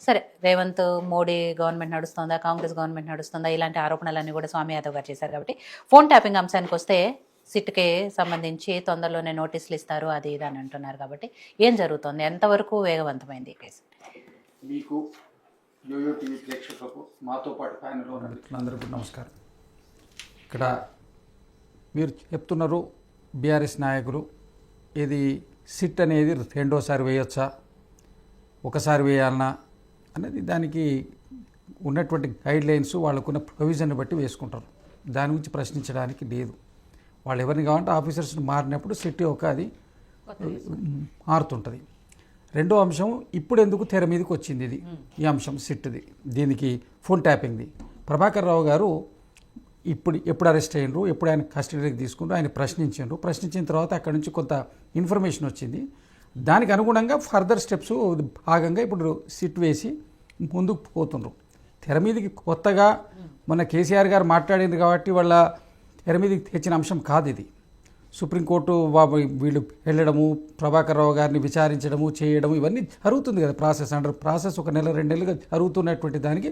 సరే, రేవంత్ మోడీ గవర్నమెంట్ నడుస్తుందా, కాంగ్రెస్ గవర్నమెంట్ నడుస్తుందా, ఇలాంటి ఆరోపణలన్నీ కూడా స్వామి యాదవ్ గారు చేశారు. కాబట్టి ఫోన్ ట్యాపింగ్ అంశానికి వస్తే సిట్కి సంబంధించి తొందరలోనే నోటీసులు ఇస్తారు అది ఇది అని అంటున్నారు. కాబట్టి ఏం జరుగుతుంది, ఎంతవరకు వేగవంతమైంది ఈ కేసు? మీకు యోయో టీవీ ప్రేక్షకులకు మాతో పాటు ప్యానెల్లో ఉన్న మిత్రులందరికీ నమస్కారం. ఇక్కడ మీరు చెప్తున్నారు బీఆర్ఎస్ నాయకులు ఇది సిట్ అనేది రెండోసారి వేయొచ్చా, ఒకసారి వేయాలన్నా అనేది దానికి ఉన్నటువంటి గైడ్ లైన్స్ వాళ్ళకున్న ప్రొవిజన్ బట్టి వేసుకుంటారు. దాని గురించి ప్రశ్నించడానికి లేదు. వాళ్ళు ఎవరిని కావాలంటే ఆఫీసర్స్ని మారినప్పుడు సిట్ ఒక అది మారుతుంటుంది. రెండో అంశం ఇప్పుడు ఎందుకు తెర మీదకి వచ్చింది ఇది ఈ అంశం సిట్ది, దీనికి ఫోన్ ట్యాపింగ్ది. ప్రభాకర్ రావు గారు ఎప్పుడు అరెస్ట్ అయ్యారు, ఎప్పుడు ఆయన కస్టడీకి తీసుకున్నారు, ఆయన ప్రశ్నించిన తర్వాత అక్కడ నుంచి కొంత ఇన్ఫర్మేషన్ వచ్చింది. దానికి అనుగుణంగా ఫర్దర్ స్టెప్స్ భాగంగా ఇప్పుడు సిట్ వేసి ముందుకు పోతుండ్రు. తెర మీదకి కొత్తగా మొన్న కేసీఆర్ గారు మాట్లాడింది కాబట్టి వాళ్ళ తెర మీదకి తెచ్చిన అంశం కాదు ఇది. సుప్రీంకోర్టు వీళ్ళు వెళ్ళడము, ప్రభాకర్ రావు గారిని విచారించడము, చేయడము ఇవన్నీ జరుగుతుంది కదా. ప్రాసెస్ ఒక నెల 2 నెలలుగా జరుగుతున్నటువంటి దానికి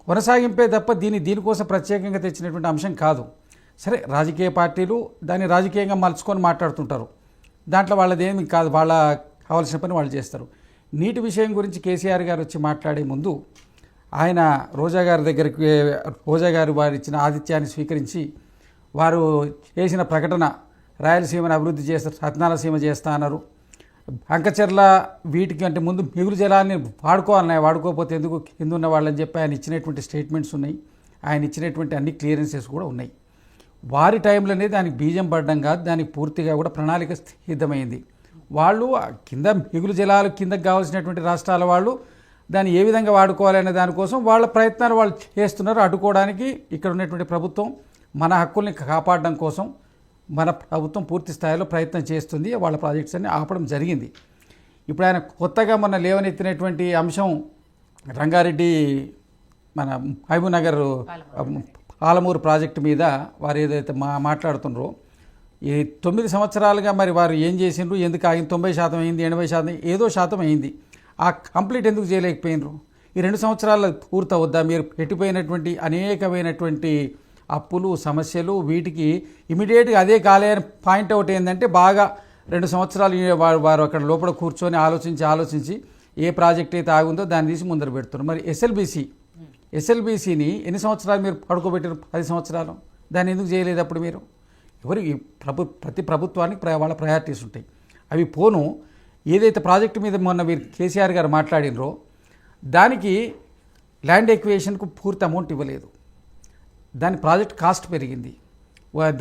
కొనసాగింపే తప్ప దీనికోసం ప్రత్యేకంగా తెచ్చినటువంటి అంశం కాదు. సరే, రాజకీయ పార్టీలు దాన్ని రాజకీయంగా మలుచుకొని మాట్లాడుతుంటారు. దాంట్లో వాళ్ళదేమి కాదు, వాళ్ళ కావాల్సిన పని వాళ్ళు చేస్తారు. నీటి విషయం గురించి కేసీఆర్ గారు వచ్చి మాట్లాడే ముందు ఆయన రోజా గారు వారు ఇచ్చిన ఆతిథ్యాన్ని స్వీకరించి వారు చేసిన ప్రకటన రాయలసీమను అభివృద్ధి చేస్తారు, రత్నాలసీమ చేస్తా అన్నారు. అంకచర్ల వీటికి అంటే ముందు మిగులు జలాన్ని వాడుకోకపోతే ఎందుకు కింద ఉన్న వాళ్ళని చెప్పి ఆయన ఇచ్చినటువంటి స్టేట్మెంట్స్ ఉన్నాయి. ఆయన ఇచ్చినటువంటి అన్ని క్లియరెన్సెస్ కూడా ఉన్నాయి. వారి టైంలోనే దానికి బీజం పడడం కాదు, దానికి పూర్తిగా కూడా ప్రణాళిక సిద్ధమైంది. వాళ్ళు కింద మిగులు జలాలు కిందకు కావాల్సినటువంటి రాష్ట్రాల వాళ్ళు దాన్ని ఏ విధంగా వాడుకోవాలనే దానికోసం వాళ్ళ ప్రయత్నాలు వాళ్ళు చేస్తున్నారు. అడ్డుకోవడానికి ఇక్కడ ఉన్నటువంటి ప్రభుత్వం మన హక్కుల్ని కాపాడడం కోసం మన ప్రభుత్వం పూర్తి స్థాయిలో ప్రయత్నం చేస్తుంది. వాళ్ళ ప్రాజెక్ట్స్ అన్ని ఆపడం జరిగింది. ఇప్పుడు ఆయన కొత్తగా మొన్న లేవనెత్తినటువంటి అంశం రంగారెడ్డి మన మహబూబ్నగర్ పాలమూరు ప్రాజెక్టు మీద వారు ఏదైతే మాట్లాడుతున్నారో, ఈ 9 సంవత్సరాలుగా మరి వారు ఏం చేసిండ్రు, ఎందుకు ఆగింది, 90% అయింది, 80% ఏదో శాతం అయింది, ఆ కంప్లీట్ ఎందుకు చేయలేకపోయినరు? ఈ 2 సంవత్సరాలు పూర్తవద్దా? మీరు పెట్టిపోయినటువంటి అనేకమైనటువంటి అప్పులు, సమస్యలు, వీటికి ఇమీడియట్గా అదే కాలేని పాయింట్ అవుట్ ఏంటంటే బాగా 2 సంవత్సరాలు వారు అక్కడ లోపల కూర్చొని ఆలోచించి ఏ ప్రాజెక్ట్ అయితే ఆగుందో దాన్ని తీసి ముందర పెడుతున్నారు. మరి ఎస్ఎల్బీసీని ఎన్ని సంవత్సరాలు మీరు పడుకోబెట్టారు? 10 సంవత్సరాలు. దాన్ని ఎందుకు చేయలేదు అప్పుడు మీరు? ప్రతి ప్రభుత్వానికి వాళ్ళ ప్రయారిటీస్ ఉంటాయి. అవి పోను ఏదైతే ప్రాజెక్టు మీద మొన్న మీరు కేసీఆర్ గారు మాట్లాడినరో దానికి ల్యాండ్ ఎక్వియేషన్కు పూర్తి అమౌంట్ ఇవ్వలేదు. దాని ప్రాజెక్ట్ కాస్ట్ పెరిగింది.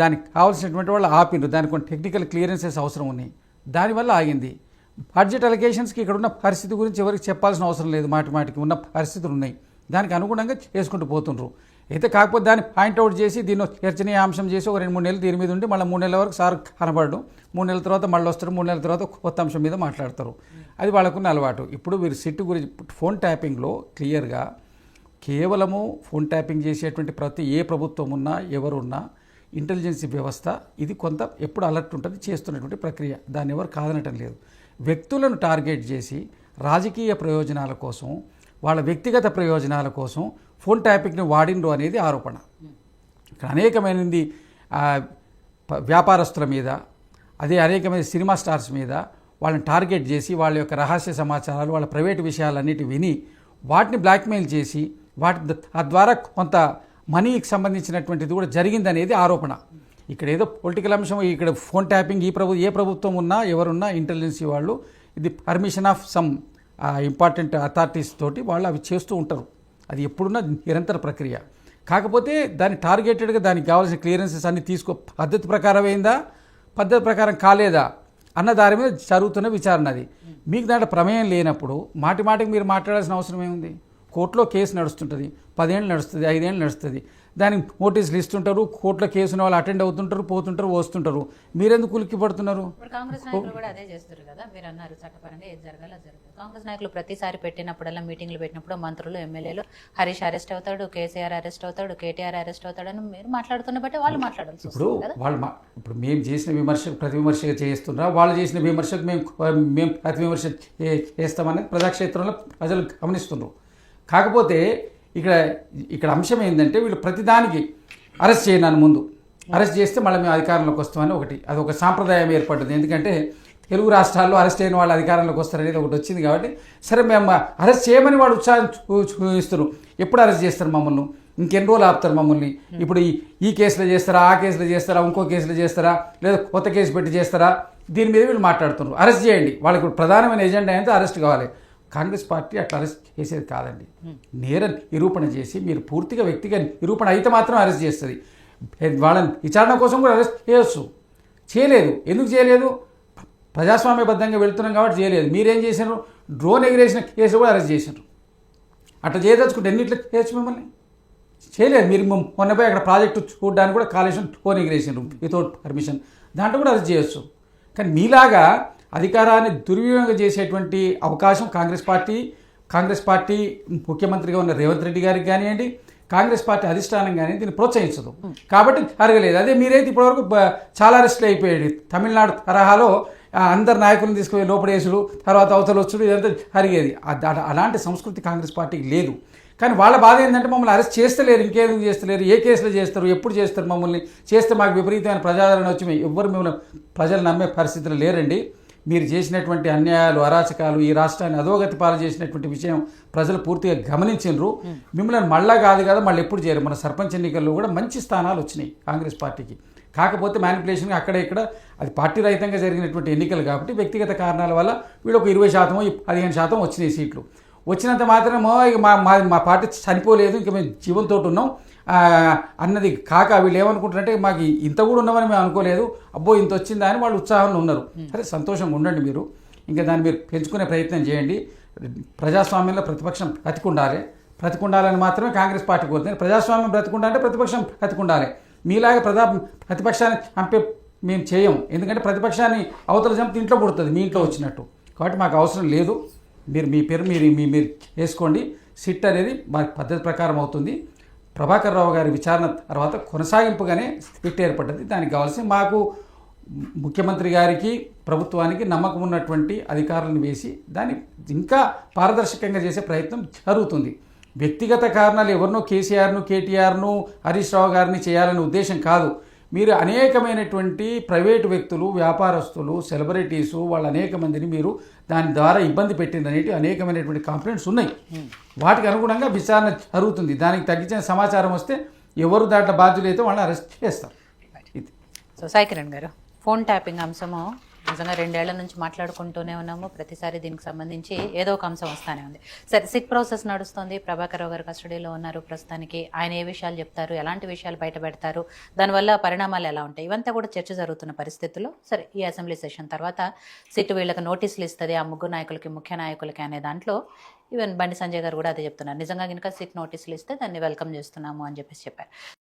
దానికి కావాల్సినటువంటి వాళ్ళు ఆపినరు. దానికి కొన్ని టెక్నికల్ క్లియరెన్సెస్ అవసరం ఉన్నాయి, దానివల్ల ఆగింది. బడ్జెట్ అలొకేషన్స్కి ఇక్కడ ఉన్న పరిస్థితి గురించి ఎవరికి చెప్పాల్సిన అవసరం లేదు. మాటికి ఉన్న పరిస్థితులు ఉన్నాయి, దానికి అనుగుణంగా చేసుకుంటూ పోతుండ్రు. అయితే కాకపోతే దాన్ని పాయింట్అవుట్ చేసి దీన్ని చర్చనీయాంశం చేసి ఒక 2-3 నెలలు దీని మీద ఉండి మళ్ళీ 3 నెలల వరకు సార్ కనబడడం, 3 నెలల తర్వాత మళ్ళీ వస్తారు, 3 నెలల తర్వాత కొత్త అంశం మీద మాట్లాడతారు. అది వాళ్ళకున్న అలవాటు. ఇప్పుడు వీరు సిట్ గురించి ఫోన్ ట్యాపింగ్లో క్లియర్గా కేవలము ఫోన్ ట్యాపింగ్ చేసేటువంటి ఏ ప్రభుత్వం ఉన్నా ఎవరున్నా ఇంటెలిజెన్సీ వ్యవస్థ ఇది కొంత ఎప్పుడు అలర్ట్ ఉంటుంది, చేస్తున్నటువంటి ప్రక్రియ. దాన్ని ఎవరు కాదనటం లేదు. వ్యక్తులను టార్గెట్ చేసి రాజకీయ ప్రయోజనాల కోసం, వాళ్ళ వ్యక్తిగత ప్రయోజనాల కోసం ఫోన్ ట్యాపింగ్ని వాడిండ్రు అనేది ఆరోపణ. ఇక్కడ అనేకమైనది వ్యాపారస్తుల మీద, అనేకమైన సినిమా స్టార్స్ మీద వాళ్ళని టార్గెట్ చేసి వాళ్ళ యొక్క రహస్య సమాచారాలు, వాళ్ళ ప్రైవేటు విషయాలన్నిటి విని వాటిని బ్లాక్మెయిల్ చేసి తద్వారా కొంత మనీకి సంబంధించినటువంటిది కూడా జరిగిందనేది ఆరోపణ. ఇక్కడ ఏదో పొలిటికల్ అంశం. ఇక్కడ ఫోన్ ట్యాపింగ్ ఏ ప్రభుత్వం ఉన్నా ఎవరున్నా ఇంటెలిజెన్సీ వాళ్ళు ఇది permission of some important authorities తోటి వాళ్ళు అవి చేస్తూ ఉంటారు. అది ఎప్పుడున్నా నిరంతర ప్రక్రియ. కాకపోతే దాన్ని టార్గెటెడ్గా దానికి కావాల్సిన క్లియరెన్సెస్ అన్ని పద్ధతి ప్రకారం అయిందా, పద్ధతి ప్రకారం కాలేదా అన్న దాని మీద జరుగుతున్న విచారణ. అది మీకు దాంట్లో ప్రమేయం లేనప్పుడు మాటికి మీరు మాట్లాడాల్సిన అవసరం ఏముంది? కోర్టులో కేసు నడుస్తుంటుంది, 10 ఏళ్ళు నడుస్తుంది, 5 ఏళ్ళు నడుస్తుంది. దానికి నోటీసులు ఇస్తుంటారు, కోర్టులో కేసున్న వాళ్ళు అటెండ్ అవుతుంటారు, పోతుంటారు, వస్తుంటారు. మీరెందుకు ఉలిక్కి పడుతున్నారు? ఇప్పుడు కాంగ్రెస్ నాయకులు కూడా అదే చేస్తారు కదా, మీరు అన్నారు చట్టపరంగా ఏది జరగాలి అది జరుగుతుంది. కాంగ్రెస్ నాయకులు ప్రతిసారి పెట్టినప్పుడల్లా మీటింగ్లు పెట్టినప్పుడు మంత్రులు ఎమ్మెల్యేలు హరీష్ అరెస్ట్ అవుతాడు, కేసీఆర్ అరెస్ట్ అవుతాడు, కేటీఆర్ అరెస్ట్ అవుతాడని మీరు మాట్లాడుతున్న బట్టి వాళ్ళు మాట్లాడాల్సి ఇప్పుడు వస్తుంది కదా. వాళ్ళు ఇప్పుడు మేము చేసిన విమర్శకు ప్రతి విమర్శగా చేస్తున్నా, వాళ్ళు చేసిన విమర్శకు మేము ప్రతి విమర్శ చేస్తామనేది ప్రజాక్షేత్రంలో ప్రజలు గమనిస్తున్నారు. కాకపోతే ఇక్కడ అంశం ఏంటంటే వీళ్ళు ప్రతిదానికి అరెస్ట్ చేయను ముందు అరెస్ట్ చేస్తే మళ్ళీ మేము అధికారంలోకి వస్తామని అది ఒక సాంప్రదాయం ఏర్పడ్డది. ఎందుకంటే తెలుగు రాష్ట్రాల్లో అరెస్ట్ అయిన వాళ్ళు అధికారంలోకి వస్తారనేది ఒకటి వచ్చింది కాబట్టి సరే మేము అరెస్ట్ చేయమని వాళ్ళు ఉత్సాహం చూపిస్తారు. ఎప్పుడు అరెస్ట్ చేస్తారు మమ్మల్ని? ఇంకెన్ని రోజులు ఆపుతారు మమ్మల్ని? ఇప్పుడు ఈ కేసులో చేస్తారా, ఆ కేసులో చేస్తారా, ఇంకో కేసులో చేస్తారా, లేదా కొత్త కేసు పెట్టి చేస్తారా? దీని మీద వీళ్ళు మాట్లాడుతున్నారు. అరెస్ట్ చేయండి, వాళ్ళకి ప్రధానమైన ఎజెండా అయితే అరెస్ట్ కావాలి. కాంగ్రెస్ పార్టీ అట్లా అరెస్ట్ చేసేది కాదండి. నేర నిరూపణ చేసి మీరు పూర్తిగా వ్యక్తిగా నిరూపణ అయితే మాత్రం అరెస్ట్ చేస్తుంది. వాళ్ళని విచారణ కోసం కూడా అరెస్ట్ చేయొచ్చు. చేయలేదు. ఎందుకు చేయలేదు? ప్రజాస్వామ్యబద్ధంగా వెళ్తున్నాం కాబట్టి చేయలేదు. మీరేం చేశారు? డ్రోన్ ఎగిరేసిన కేసు కూడా అరెస్ట్ చేశారు. అట్లా చేయదలుచుకుంటే ఎన్నిట్లో చేయొచ్చు మిమ్మల్ని? చేయలేదు. మీరు మొన్నపై అక్కడ ప్రాజెక్టు చూడడానికి కూడా కాళేశ్వరం డ్రోన్ ఎగిరేసారు వితౌట్ పర్మిషన్, దాంట్లో కూడా అరెస్ట్ చేయొచ్చు. కానీ మీలాగా అధికారాన్ని దుర్వినియోగం చేసేటువంటి అవకాశం కాంగ్రెస్ పార్టీ ముఖ్యమంత్రిగా ఉన్న రేవంత్ రెడ్డి గారికి కానివ్వండి, కాంగ్రెస్ పార్టీ అధిష్టానం కానీ దీన్ని ప్రోత్సహించదు కాబట్టి అరగలేదు. అదే మీరైతే ఇప్పటివరకు చాలా అరెస్టులు అయిపోయాడు. తమిళనాడు తరహాలో అందరు నాయకులను తీసుకుపోయి లోపడేసుడు, తర్వాత అవతల వచ్చుడు, ఇదంతా అరిగేది. అలాంటి సంస్కృతి కాంగ్రెస్ పార్టీకి లేదు. కానీ వాళ్ళ బాధ ఏంటంటే మమ్మల్ని అరెస్ట్ చేస్తలేరు, ఇంకేందుకు చేస్తలేరు, ఏ కేసులో చేస్తారు, ఎప్పుడు చేస్తారు, మమ్మల్ని చేస్తే మాకు విపరీతమైన ప్రజాదరణ వచ్చి ఎవ్వరు మిమ్మల్ని ప్రజలు నమ్మే పరిస్థితులు లేరండి. మీరు చేసినటువంటి అన్యాయాలు, అరాచకాలు, ఈ రాష్ట్రాన్ని అధోగతి పాలు చేసినటువంటి విషయం ప్రజలు పూర్తిగా గమనించారు. మిమ్మల్ని మళ్ళా కాదు కదా, మళ్ళీ ఎప్పుడు చేయరు. మన సర్పంచ్ ఎన్నికల్లో కూడా మంచి స్థానాలు వచ్చినాయి కాంగ్రెస్ పార్టీకి. కాకపోతే మ్యానిపులేషన్ అక్కడ ఇక్కడ అది పార్టీ రహితంగా జరిగినటువంటి ఎన్నికలు కాబట్టి వ్యక్తిగత కారణాల వల్ల వీళ్ళు ఒక 20%, 15% వచ్చినాయి సీట్లు. వచ్చినంత మాత్రమో ఇక మా పార్టీ చనిపోలేదు, ఇంకా మేము జీవంతో ఉన్నాం అన్నది కాక వీళ్ళు ఏమనుకుంటారంటే మాకు ఇంత కూడా ఉన్నామని మేము అనుకోలేదు, అబ్బో ఇంత వచ్చిందా అని వాళ్ళు ఉత్సాహంలో ఉన్నారు. సరే, సంతోషంగా ఉండండి మీరు, ఇంకా దాన్ని మీరు పెంచుకునే ప్రయత్నం చేయండి. ప్రజాస్వామ్యంలో ప్రతిపక్షం బ్రతికుండాలి, బ్రతికుండాలని మాత్రమే కాంగ్రెస్ పార్టీ కోరుతుంది. ప్రజాస్వామ్యం బ్రతికుండాలంటే ప్రతిపక్షం బ్రతికుండాలి. మీలాగా ప్రతిపక్షాన్ని చంపే మేము చేయం. ఎందుకంటే ప్రతిపక్షాన్ని అవతల చంపితే ఇంట్లో పుడుతుంది, మీ ఇంట్లో వచ్చినట్టు. కాబట్టి మాకు అవసరం లేదు. మీరు మీ పేరు మీరు వేసుకోండి. సిట్ అనేది మా పద్ధతి ప్రకారం అవుతుంది. ప్రభాకర్ రావు గారి విచారణ తర్వాత కొనసాగింపుగానే సిట్ ఏర్పడ్డది. దానికి కావాల్సి మాకు ముఖ్యమంత్రి గారికి, ప్రభుత్వానికి నమ్మకం ఉన్నటువంటి అధికారులను వేసి దాన్ని ఇంకా పారదర్శకంగా చేసే ప్రయత్నం జరుగుతుంది. వ్యక్తిగత కారణాలు ఎవరినో కేసీఆర్ను, కేటీఆర్ను, హరీష్ రావు గారిని చేయాలనే ఉద్దేశం కాదు. మీరు అనేకమైనటువంటి ప్రైవేటు వ్యక్తులు, వ్యాపారస్తులు, సెలబ్రిటీసు, వాళ్ళు అనేక మందిని మీరు దాని ద్వారా ఇబ్బంది పెట్టిందనేటి అనేకమైనటువంటి కంప్లైంట్స్ ఉన్నాయి. వాటికి అనుగుణంగా విచారణ జరుగుతుంది. దానికి తగ్గించిన సమాచారం వస్తే ఎవరు దాంట్లో బాధ్యులైతే వాళ్ళని అరెస్ట్ చేస్తారు. ఇది. సో సాయి కిరణ్ గారు, ఫోన్ ట్యాపింగ్ అంశము నిజంగా 2 ఏళ్ల నుంచి మాట్లాడుకుంటూనే ఉన్నాము. ప్రతిసారి దీనికి సంబంధించి ఏదో ఒక అంశం వస్తూనే ఉంది. సరే, సిట్ ప్రాసెస్ నడుస్తుంది. ప్రభాకర్ రావు గారు కస్టడీలో ఉన్నారు ప్రస్తుతానికి. ఆయన ఏ విషయాలు చెప్తారు, ఎలాంటి విషయాలు బయట పెడతారు, దానివల్ల పరిణామాలు ఎలా ఉంటాయి, ఇవంతా కూడా చర్చ జరుగుతున్న పరిస్థితుల్లో సరే ఈ అసెంబ్లీ సెషన్ తర్వాత సిట్ వీళ్ళకి నోటీసులు ఇస్తుంది, ఆ ముగ్గురు నాయకులకి, ముఖ్య నాయకులకి అనే దాంట్లో ఈవెన్ బండి సంజయ్ గారు కూడా అదే చెప్తున్నారు. నిజంగా కనుక సిట్ నోటీసులు ఇస్తే దాన్ని వెల్కమ్ చేస్తున్నాము అని చెప్పారు.